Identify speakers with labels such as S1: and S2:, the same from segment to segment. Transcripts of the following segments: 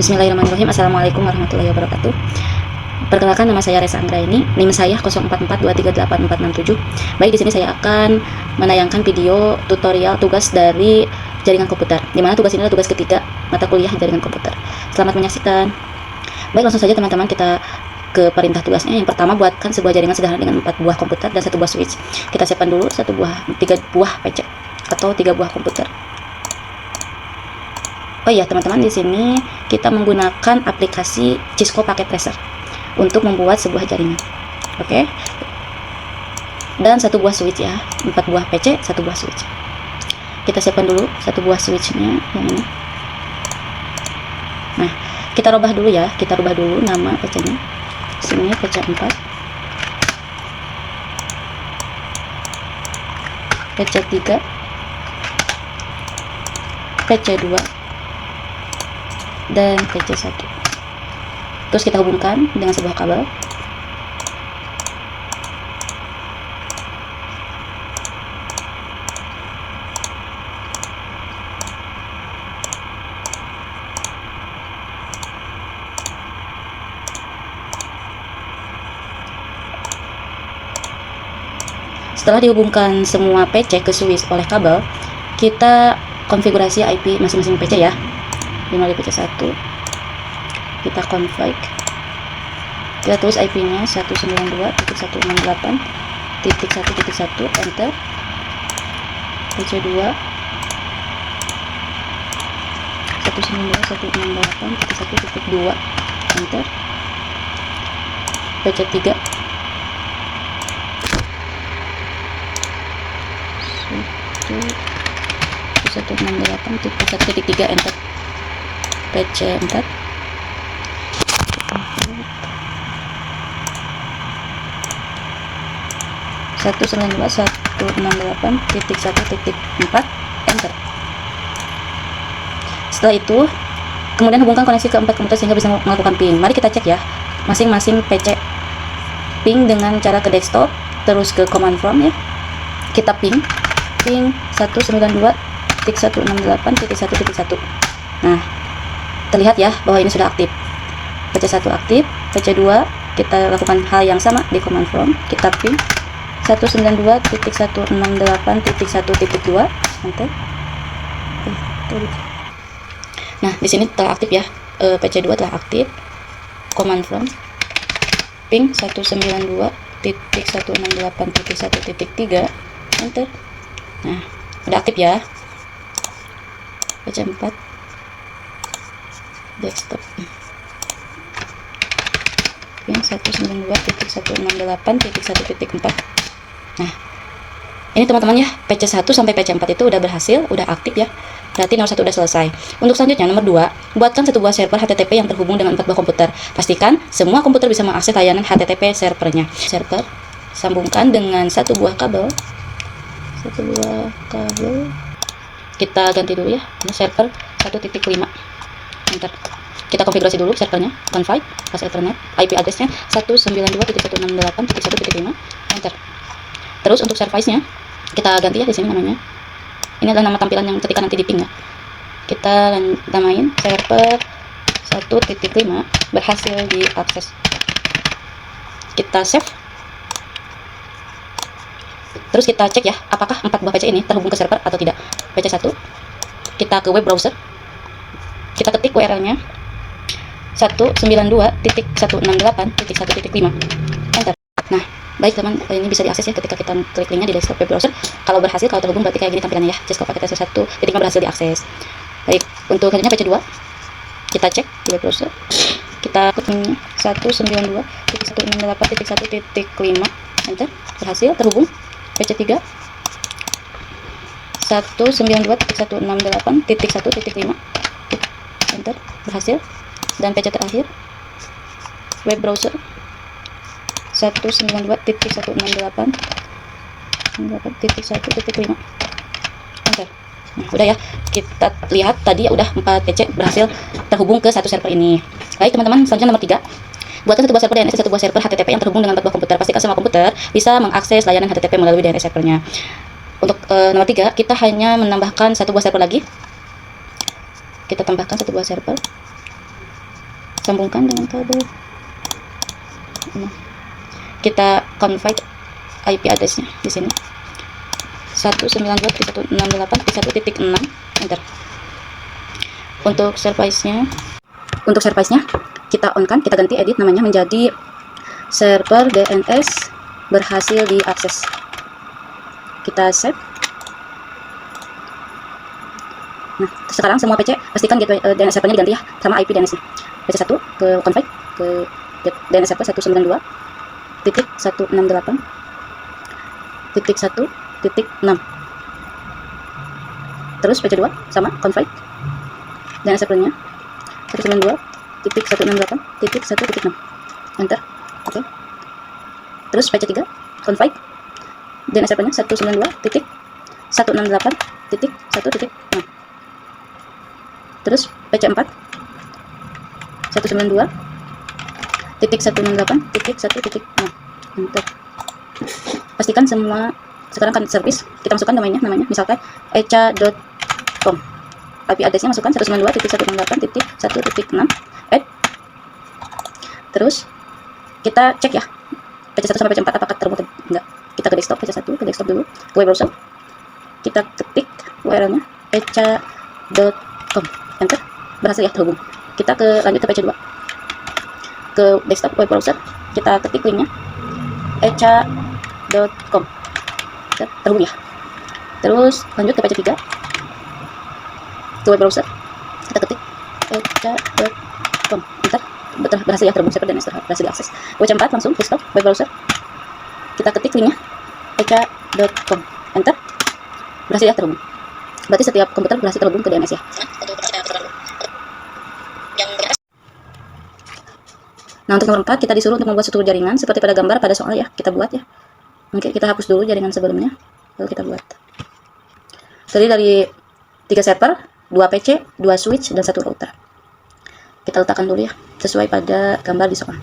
S1: Bismillahirrahmanirrahim. Assalamualaikum warahmatullahi wabarakatuh. Perkenalkan, nama saya Resa Anggraini. NIM saya 0442384467. Baik, di sini saya akan menayangkan video tutorial tugas dari jaringan komputer. Di mana tugas ini adalah tugas ketiga mata kuliah jaringan komputer. Selamat menyaksikan. Baik, langsung saja teman-teman kita ke perintah tugasnya. Yang pertama, buatkan sebuah jaringan sederhana dengan 4 buah komputer dan 1 buah switch. Kita siapkan dulu 3 buah PC atau 3 buah komputer. Oh iya teman-teman, di sini kita menggunakan aplikasi Cisco Packet Tracer untuk membuat sebuah jaringan. Oke. Dan 1 buah switch ya, 4 buah PC, 1 buah switch. Kita siapkan dulu 1 buah switchnya yang ini. Nah, kita rubah dulu ya, kita rubah dulu nama PC-nya. Sini PC 4, PC 3, PC 2, dan PC 1. Terus kita hubungkan dengan sebuah kabel. Setelah dihubungkan semua PC ke switch oleh kabel, kita konfigurasi IP masing-masing PC ya. Dimulai PC 1, kita config, kita tulis IP-nya 192.168.1.1, enter. PC 2 192.168.1.2, enter. PC 3 168.1.3, enter. PC 4 192.168.1.4, enter. Setelah itu kemudian hubungkan koneksi ke 4 komputer sehingga bisa melakukan ping. Mari kita cek ya masing-masing PC ping dengan cara ke desktop, terus ke command prompt ya. Kita ping 192.168.1.1. Nah, terlihat ya bahwa ini sudah aktif. PC 1 aktif, PC 2 kita lakukan hal yang sama di command prompt, kita ping 192.168.1.2, enter. Nah, di sini telah aktif ya, PC 2 telah aktif. Command prompt ping 192.168.1.3, enter. Nah, udah aktif ya. PC 4 desktop ping 192.168.1.4. Nah, ini teman-teman ya, PC 1 sampai PC 4 itu udah berhasil, udah aktif ya. Berarti nomor 1 udah selesai. Untuk selanjutnya nomor 2, buatkan 1 buah server HTTP yang terhubung dengan 4 buah komputer. Pastikan semua komputer bisa mengakses layanan HTTP servernya. Server sambungkan dengan 1 buah kabel. 1 buah kabel. Kita ganti dulu ya, server 1.5. Enter. Kita konfigurasi dulu servernya, config, pas ethernet, IP addressnya 192.168.1.5, enter. Terus untuk service-nya kita ganti ya, di sini namanya. Ini adalah nama tampilan yang ketika nanti di ping ya. Kita namain server 1.5 berhasil diakses. Kita save. Terus kita cek ya, apakah 4 buah PC ini terhubung ke server atau tidak. PC 1, kita ke web browser. Kita ketik URL-nya 192.168.1.5, enter. Nah, baik teman, ini bisa diakses ya ketika kita klik linknya di desktop web browser. Kalau berhasil, kalau terhubung berarti kayak gini tampilannya ya. Cisco Packet Tracer 1.5 berhasil diakses. Baik, untuk selanjutnya PC 2 kita cek di web browser. Kita klik 192.168.1.5, enter. Berhasil terhubung. PC 3 192.168.1.5, enter. Berhasil. Dan PC terakhir web browser 192.168.1.5, enter. Nah, udah ya, kita lihat tadi udah 4 PC berhasil terhubung ke 1 server ini. Baik teman-teman, selanjutnya nomor 3, buatkan 1 buah server DNS dan 1 buah server HTTP yang terhubung dengan 4 buah komputer. Pastikan semua komputer bisa mengakses layanan HTTP melalui DNS servernya. Untuk nomor 3, kita hanya menambahkan 1 buah server lagi. Kita tambahkan 1 buah server. sambungkan dengan kabel. Kita config IP address-nya di sini 192.168.1.6. Enter. Untuk service-nya kita on kan, kita ganti edit namanya menjadi server DNS berhasil diakses. Kita save. Nah, sekarang semua PC pastikan gateway DNS servernya diganti ya, sama IP DNS-nya. PC1 ke config ke DNS server 192.168.1.6. Terus PC2 sama config DNS servernya 192.168.1.6. Enter. Oke. Terus PC3 config DNS servernya 192.168.1.6. Terus PC4 192.168.1.6. Enter. Pastikan semua sekarang kan service, kita masukkan domainnya, namanya misalkan echa.com. IP address-nya masukkan 192.168.1.6. Add. Terus kita cek ya PC1 sampai PC4 apakah terhubung atau enggak. Kita ke desktop, PC1 ke desktop dulu, ke web browser. Kita ketik URL-nya echa.com. Enter. Berhasil ya terhubung. Kita lanjut ke PC2. Ke desktop web browser, kita ketik linknya echa.com. Terhubung ya. Terus lanjut ke PC3. Ke web browser, kita ketik echa.com. Enter. Berhasil ya terhubung, server DNS berhasil diakses. PC4 langsung desktop web browser, kita ketik linknya echa.com. Enter. Berhasil ya terhubung. Berarti setiap komputer berhasil terhubung ke DNS ya. Nah, untuk nomor 4 kita disuruh untuk membuat struktur jaringan seperti pada gambar pada soal ya. Kita buat ya. Oke, kita hapus dulu jaringan sebelumnya, lalu kita buat. Tadi dari 3 server, 2 PC, 2 switch, dan 1 router. Kita letakkan dulu ya, sesuai pada gambar di soal.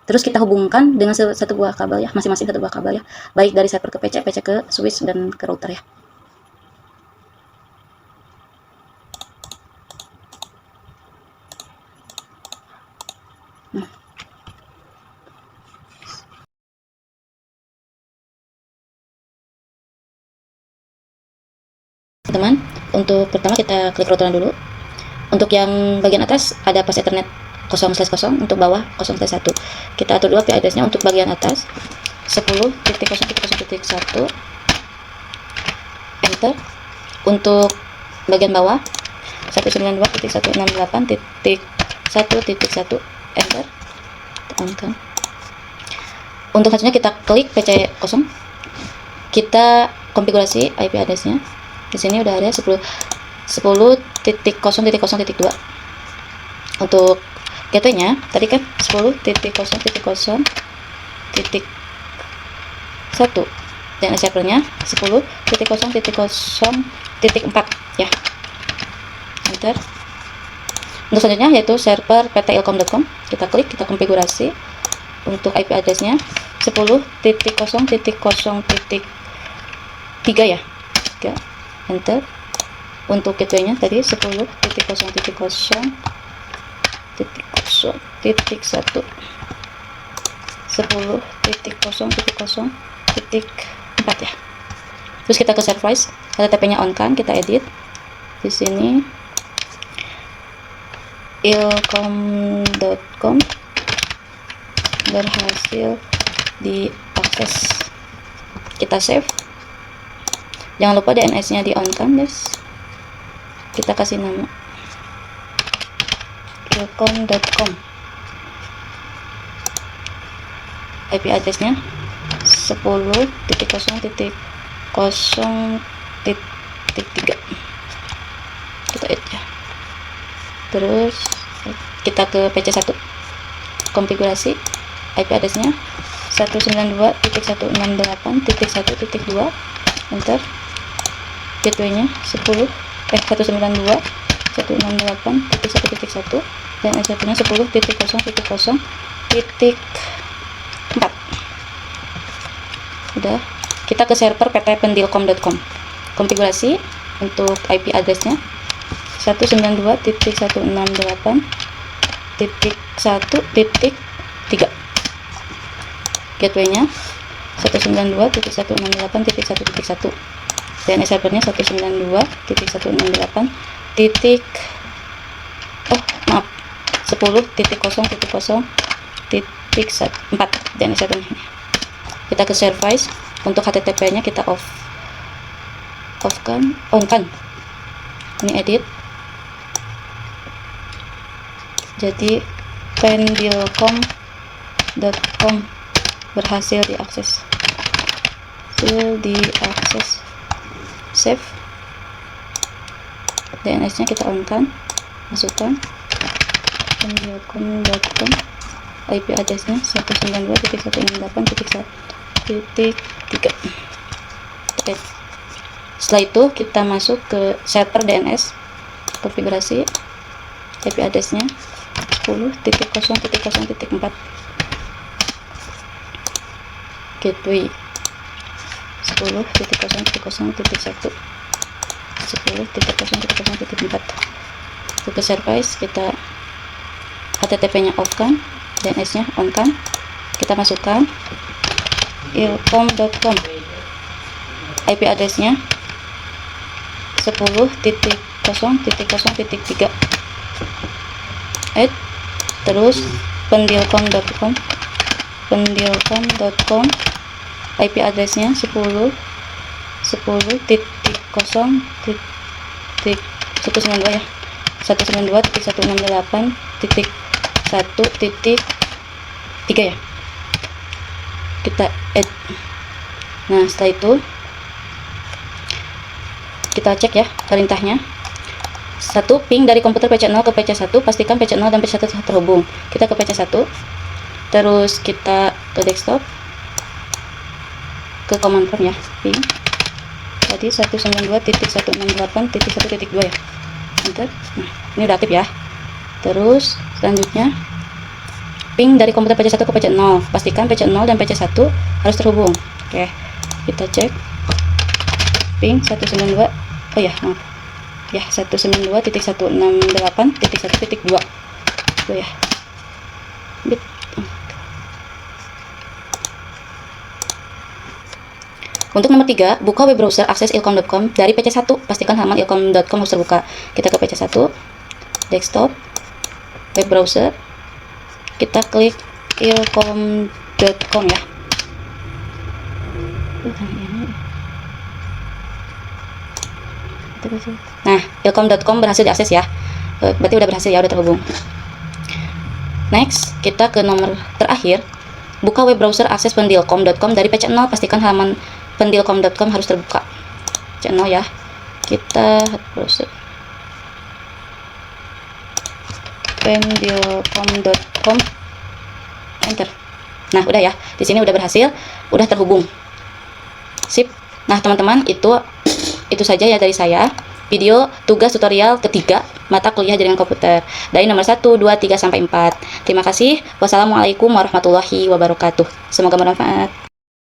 S1: Terus kita hubungkan dengan satu buah kabel ya, masing-masing satu buah kabel ya, baik dari server ke PC, PC ke switch, dan ke router ya. Teman, untuk pertama kita klik routeran dulu. Untuk yang bagian atas ada pas Ethernet 0/0, untuk bawah 0/1. Kita atur dulu IP address-nya. Untuk bagian atas 10.0.0.1. Enter. Untuk bagian bawah 192.168.1.1. Enter. Tekan. Untuk selanjutnya kita klik PC 0. Kita konfigurasi IP address-nya. Di sini udah ada 10.0.0.2. Untuk gateway-nya tadi kan 10.0.0.1. Dan servernya 10.0.0.4 ya. Enter. Untuk selanjutnya yaitu server pt.ilkom.com. Kita klik, kita konfigurasi. Untuk IP address-nya 10.0.0.3 ya. Enter. Untuk gateway-nya tadi 10.0.0.1. 10.0.0.4 ya. Terus kita ke service, HTTP-nya on kan, kita edit di sini ilkom.com berhasil diakses. Kita save. Jangan lupa DNS-nya di on kan, guys. Kita kasih nama ilkom.com. IP address-nya 10.0.0.3. Kita add ya. Terus kita ke PC1, konfigurasi IP address-nya 192.168.1.2, enter. Gateway-nya 192.168.1.1 dan servernya 10.0.0.4. Udah, kita ke server pt.pendilkom.com. Konfigurasi untuk IP address-nya 192.168.1.3. Gateway-nya 192.168.1.1. DNS servernya 192.168. 10.0.0.4 DNS servernya. Kita ke service. Untuk HTTP-nya kita on kan. Ini edit. Jadi pendilkom.com berhasil diakses. Save. DNS-nya kita on kan, masukkan pendilkom.com, IP address-nya 192.168.1.3. Setelah itu kita masuk ke server DNS, konfigurasi IP address-nya 10.0.0.4. Gateway 10.0.0.1. 10.0.0.4. Ke service kita HTTP-nya off kan, DNS-nya on kan. Kita masukkan ilkom.com, IP address-nya 10.0.0.3. Terus pendilkom.com, IP address-nya 10.0.192 ya, 192.168.1.3 ya. Kita add. Nah, setelah itu kita cek ya perintahnya. 1. Ping dari komputer PC0 ke PC1, pastikan PC0 dan PC1 telah terhubung. Kita ke PC1, terus kita ke desktop, ke command prompt ya, ping tadi 192.168.1.2 ya, enter. Nah, ini udah aktif ya. Terus selanjutnya ping dari komputer PC1 ke PC0, pastikan PC0 dan PC1 harus terhubung. Oke, kita cek ping 192, oh ya maaf ya, 192.168.1.2 itu ya. Untuk nomor 3, buka web browser akses ilkom.com dari PC1, pastikan halaman ilkom.com harus terbuka. Kita ke PC1, desktop, web browser, kita klik ilkom.com ya. Nah, ilkom.com berhasil diakses ya. Berarti udah berhasil ya, udah terhubung. Next, kita ke nomor terakhir. Buka web browser akses pendilkom.com dari PC0, pastikan halaman pendilkom.com harus terbuka. PC0 ya. Kita browser pendilkom.com, enter. Nah, udah ya. Di sini udah berhasil, udah terhubung. Sip. Nah, teman-teman, itu saja ya dari saya. Video tugas tutorial ketiga mata kuliah jaringan komputer dari nomor 1, 2, 3 sampai 4. Terima kasih. Wassalamualaikum warahmatullahi wabarakatuh. Semoga bermanfaat.